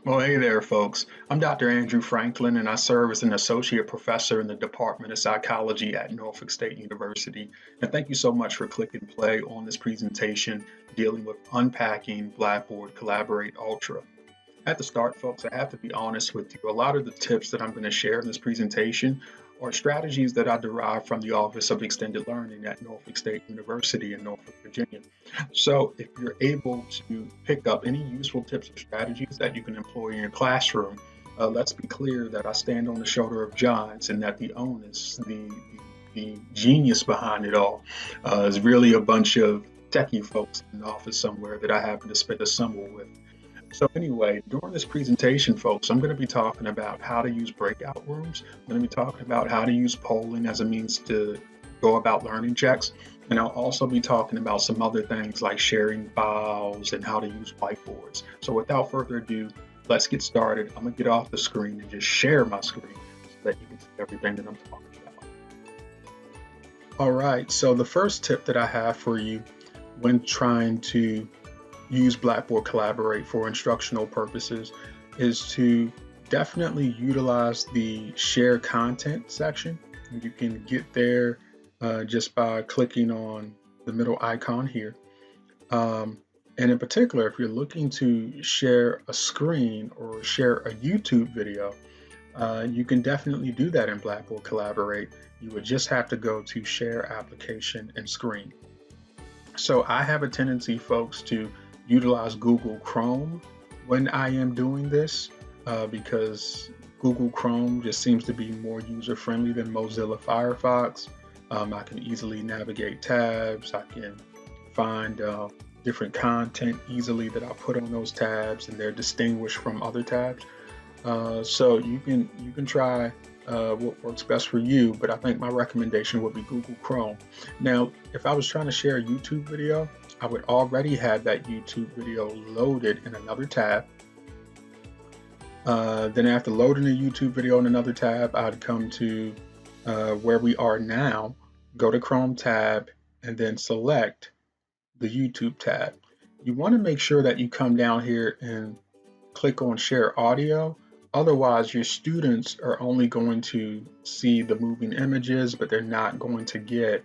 Well, hey there, folks. I'm Dr. Andrew Franklin, and I serve as an associate professor in the Department of Psychology at Norfolk State University. And thank you so much for clicking play on this presentation dealing with Unpacking Blackboard Collaborate Ultra. At the start, folks, I have to be honest with you. A lot of the tips that I'm going to share in this presentation are strategies that I derived from the Office of Extended Learning at Norfolk State University in Norfolk, Virginia. So if you're able to pick up any useful tips or strategies that you can employ in your classroom, let's be clear that I stand on the shoulder of giants and that the onus, the genius behind it all, is really a bunch of techie folks in the office somewhere that I happen to spend a summer with. So anyway, during this presentation, folks, I'm going to be talking about how to use breakout rooms. I'm going to be talking about how to use polling as a means to go about learning checks. And I'll also be talking about some other things like sharing files and how to use whiteboards. So without further ado, let's get started. I'm going to get off the screen and just share my screen so that you can see everything that I'm talking about. All right, so the first tip that I have for you when trying to use Blackboard Collaborate for instructional purposes is to definitely utilize the share content section. You can get there just by clicking on the middle icon here. And in particular, if you're looking to share a screen or share a YouTube video, you can definitely do that in Blackboard Collaborate. You would just have to go to Share Application and Screen. So I have a tendency, folks, to utilize Google Chrome when I am doing this because Google Chrome just seems to be more user-friendly than Mozilla Firefox. I can easily navigate tabs. I can find different content easily that I put on those tabs, and they're distinguished from other tabs. So you can try what works best for you, but I think my recommendation would be Google Chrome. Now, if I was trying to share a YouTube video, I would already have that YouTube video loaded in another tab. Then after loading the YouTube video in another tab, I'd come to where we are now, go to Chrome tab, and then select the YouTube tab. You want to make sure that you come down here and click on Share Audio. Otherwise, your students are only going to see the moving images, but they're not going to get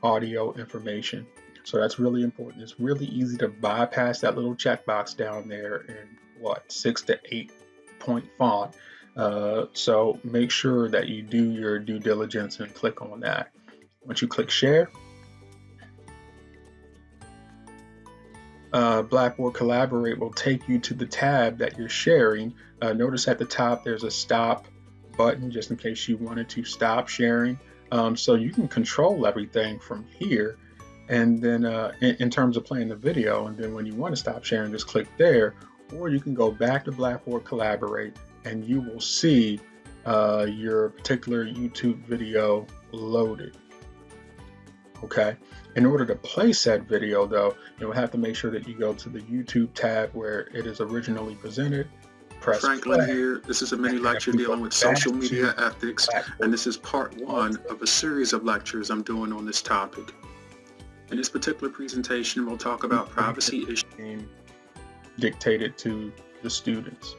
audio information. So that's really important. It's really easy to bypass that little checkbox down there in 6 to 8 point font. So make sure that you do your due diligence and click on that. Once you click share, Blackboard Collaborate will take you to the tab that you're sharing. Notice at the top there's a stop button just in case you wanted to stop sharing. So you can control everything from here. And then in terms of playing the video, and then when you want to stop sharing, just click there, or you can go back to Blackboard Collaborate and you will see your particular YouTube video loaded. Okay. In order to play said video, though, you'll have to make sure that you go to the YouTube tab where it is originally presented. Press Franklin play. here. This is a mini lecture dealing with social media ethics, and this is part one of a series of lectures I'm doing on this topic. In this particular presentation, we'll talk about privacy issues dictated to the students.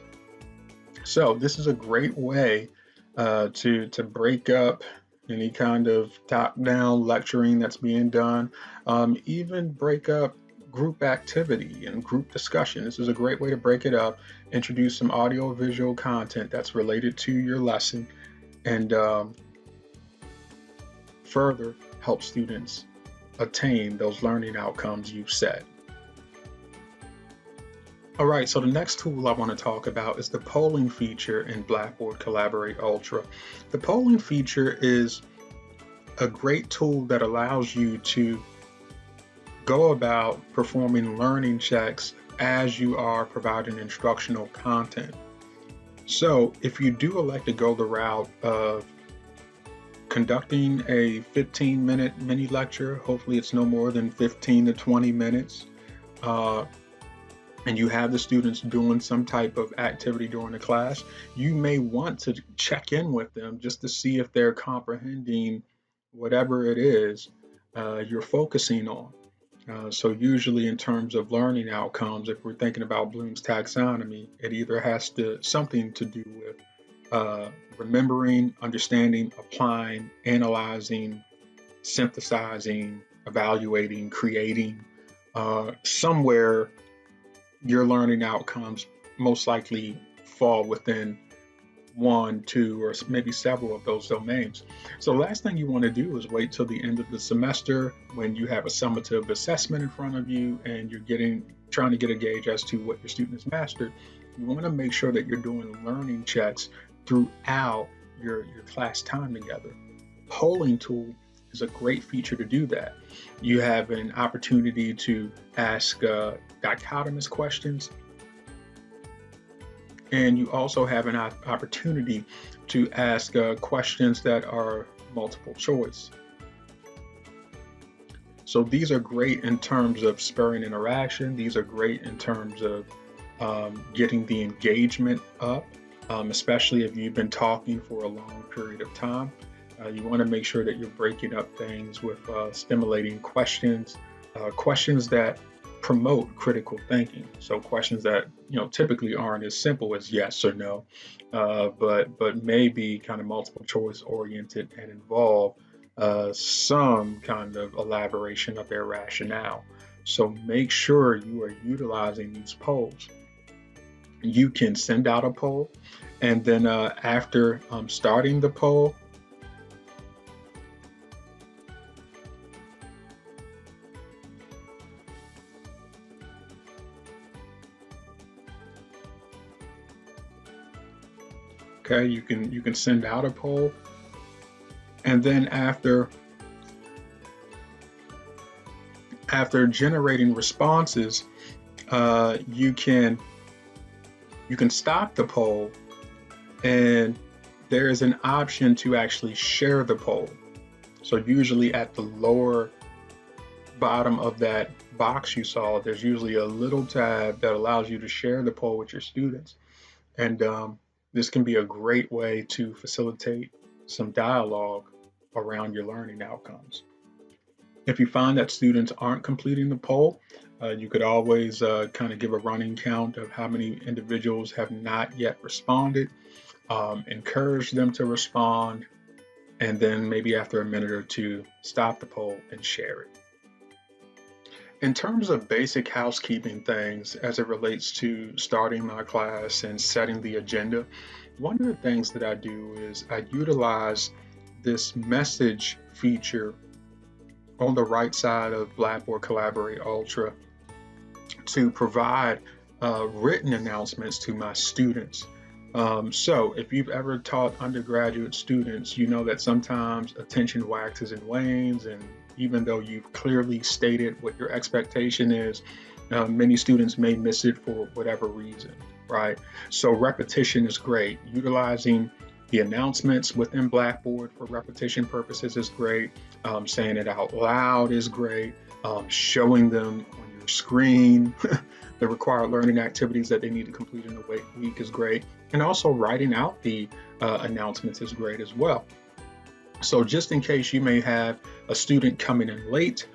So this is a great way to break up any kind of top-down lecturing that's being done, even break up group activity and group discussion. This is a great way to break it up, introduce some audio-visual content that's related to your lesson, and further help students attain those learning outcomes you've set. All right, so the next tool I want to talk about is the polling feature in Blackboard Collaborate Ultra. The polling feature is a great tool that allows you to go about performing learning checks as you are providing instructional content. So if you do elect to go the route of conducting a 15-minute mini lecture, hopefully it's no more than 15 to 20 minutes, and you have the students doing some type of activity during the class, you may want to check in with them just to see if they're comprehending whatever it is you're focusing on. So usually in terms of learning outcomes, if we're thinking about Bloom's taxonomy, it either has to something to do with remembering, understanding, applying, analyzing, synthesizing, evaluating, creating. Somewhere your learning outcomes most likely fall within one, two, or maybe several of those domains. So the last thing you want to do is wait till the end of the semester when you have a summative assessment in front of you and you're trying to get a gauge as to what your student has mastered. You want to make sure that you're doing learning checks throughout your class time together. Polling tool is a great feature to do that. You have an opportunity to ask dichotomous questions, and you also have an opportunity to ask questions that are multiple choice. So these are great in terms of spurring interaction. These are great in terms of getting the engagement up, especially if you've been talking for a long period of time. You want to make sure that you're breaking up things with stimulating questions, questions that promote critical thinking. So questions that typically aren't as simple as yes or no, but may be kind of multiple choice oriented and involve some kind of elaboration of their rationale. So make sure you are utilizing these polls. You can send out a poll, and then after starting the poll, okay, you can send out a poll, and then after generating responses, you can stop the poll, and there is an option to actually share the poll. So usually at the lower bottom of that box you saw, there's usually a little tab that allows you to share the poll with your students. And this can be a great way to facilitate some dialogue around your learning outcomes. If you find that students aren't completing the poll, you could always kind of give a running count of how many individuals have not yet responded, encourage them to respond, and then maybe after a minute or two, stop the poll and share it. In terms of basic housekeeping things as it relates to starting my class and setting the agenda, one of the things that I do is I utilize this message feature on the right side of Blackboard Collaborate Ultra to provide written announcements to my students. So if you've ever taught undergraduate students, you know that sometimes attention waxes and wanes, and even though you've clearly stated what your expectation is, many students may miss it for whatever reason, right? So repetition is great. Utilizing the announcements within Blackboard for repetition purposes is great. Saying it out loud is great. Showing them on your screen the required learning activities that they need to complete in a week is great. And also writing out the announcements is great as well. So just in case you may have a student coming in late,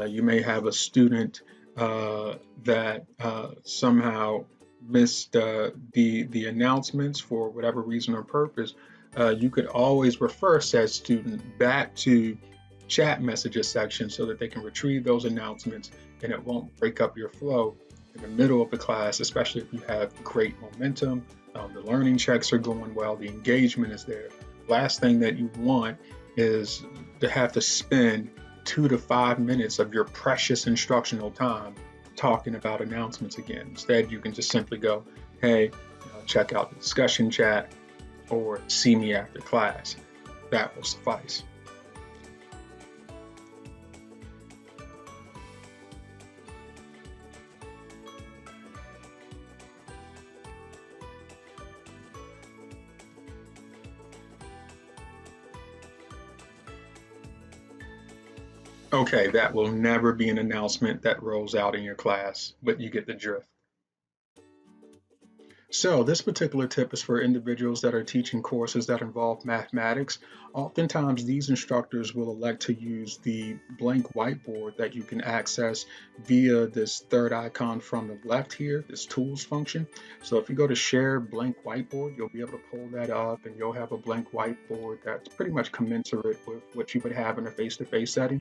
you may have a student that somehow missed the announcements for whatever reason or purpose, you could always refer said student back to chat messages section so that they can retrieve those announcements and it won't break up your flow in the middle of the class, especially if you have great momentum, the learning checks are going well, the engagement is there. Last thing that you want is to have to spend 2 to 5 minutes of your precious instructional time talking about announcements again. Instead, you can just simply go, hey, check out the discussion chat or see me after class. That will suffice. Okay, that will never be an announcement that rolls out in your class, but you get the drift. So this particular tip is for individuals that are teaching courses that involve mathematics. Oftentimes, these instructors will elect to use the blank whiteboard that you can access via this third icon from the left here, this tools function. So if you go to share blank whiteboard, you'll be able to pull that up and you'll have a blank whiteboard that's pretty much commensurate with what you would have in a face-to-face setting.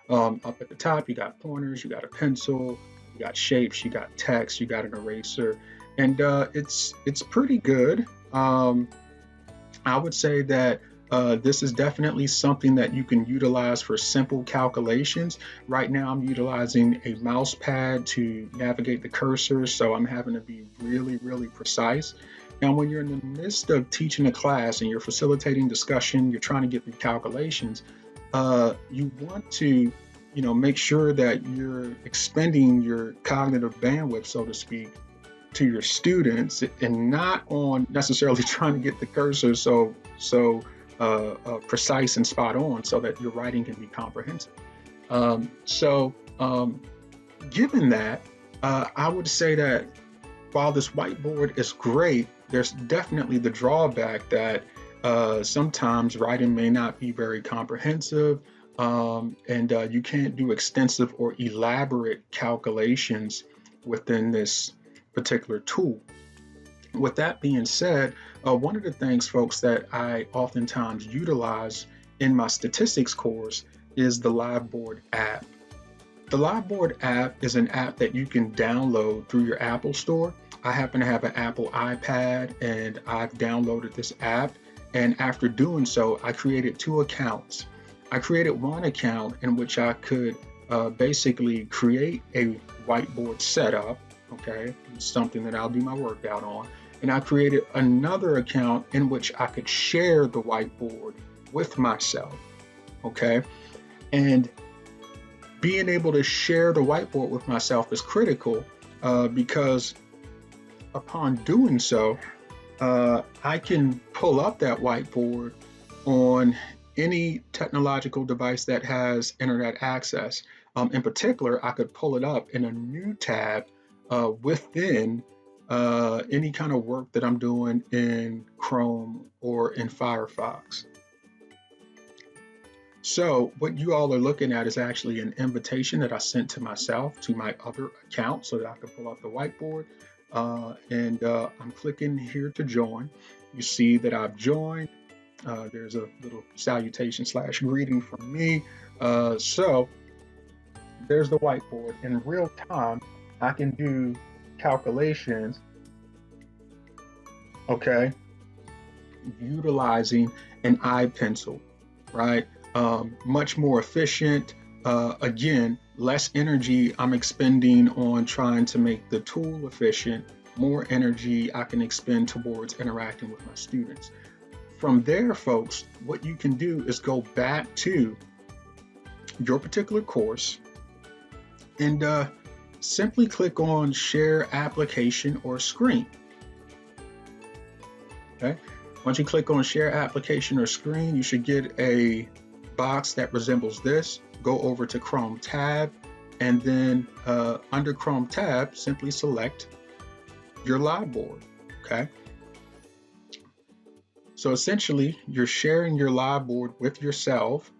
Up at the top, you got pointers, you got a pencil, you got shapes, you got text, you got an eraser, and it's pretty good. I would say that this is definitely something that you can utilize for simple calculations. Right now, I'm utilizing a mouse pad to navigate the cursor, so I'm having to be really, really precise. Now, when you're in the midst of teaching a class and you're facilitating discussion, you're trying to get through calculations, you want to, make sure that you're expending your cognitive bandwidth, so to speak, to your students, and not on necessarily trying to get the cursor so precise and spot on so that your writing can be comprehensive. Given that, I would say that while this whiteboard is great, there's definitely the drawback that sometimes writing may not be very comprehensive, and you can't do extensive or elaborate calculations within this particular tool. With that being said, one of the things, folks, that I oftentimes utilize in my statistics course is the Blackboard app. The Blackboard app is an app that you can download through your Apple Store. I happen to have an Apple iPad and I've downloaded this app. And after doing so, I created 2 accounts. I created one account in which I could basically create a whiteboard setup. Okay, it's something that I'll do my workout on. And I created another account in which I could share the whiteboard with myself. Okay, and being able to share the whiteboard with myself is critical because upon doing so, I can pull up that whiteboard on any technological device that has internet access. In particular, I could pull it up in a new tab within any kind of work that I'm doing in Chrome or in Firefox. So what you all are looking at is actually an invitation that I sent to myself to my other account so that I could pull up the whiteboard. And I'm clicking here to join. You see that I've joined. There's a little salutation / greeting from me. So there's the whiteboard. In real time, I can do calculations, okay, utilizing an iPencil, right? Much more efficient. Again, less energy I'm expending on trying to make the tool efficient, more energy I can expend towards interacting with my students. From there, folks, what you can do is go back to your particular course and simply click on Share Application or Screen. Okay. Once you click on Share Application or Screen, you should get a box that resembles this. Go over to Chrome tab, and then under Chrome tab, simply select your Blackboard. Okay. So essentially, you're sharing your Blackboard with yourself,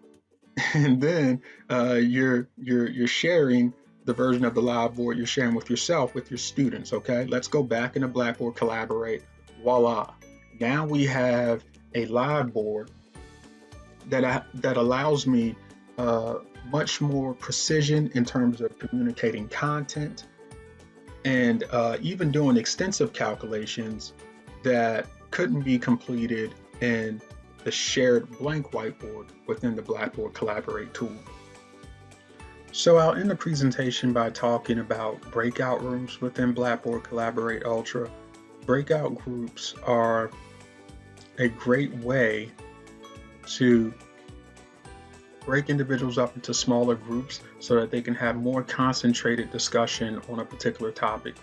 and then you're sharing the version of the Blackboard you're sharing with yourself with your students. Okay, let's go back into Blackboard Collaborate. Voila! Now we have a Blackboard that allows me much more precision in terms of communicating content and even doing extensive calculations that couldn't be completed in the shared blank whiteboard within the Blackboard Collaborate tool. So I'll end the presentation by talking about breakout rooms within Blackboard Collaborate Ultra. Breakout groups are a great way to break individuals up into smaller groups so that they can have more concentrated discussion on a particular topic.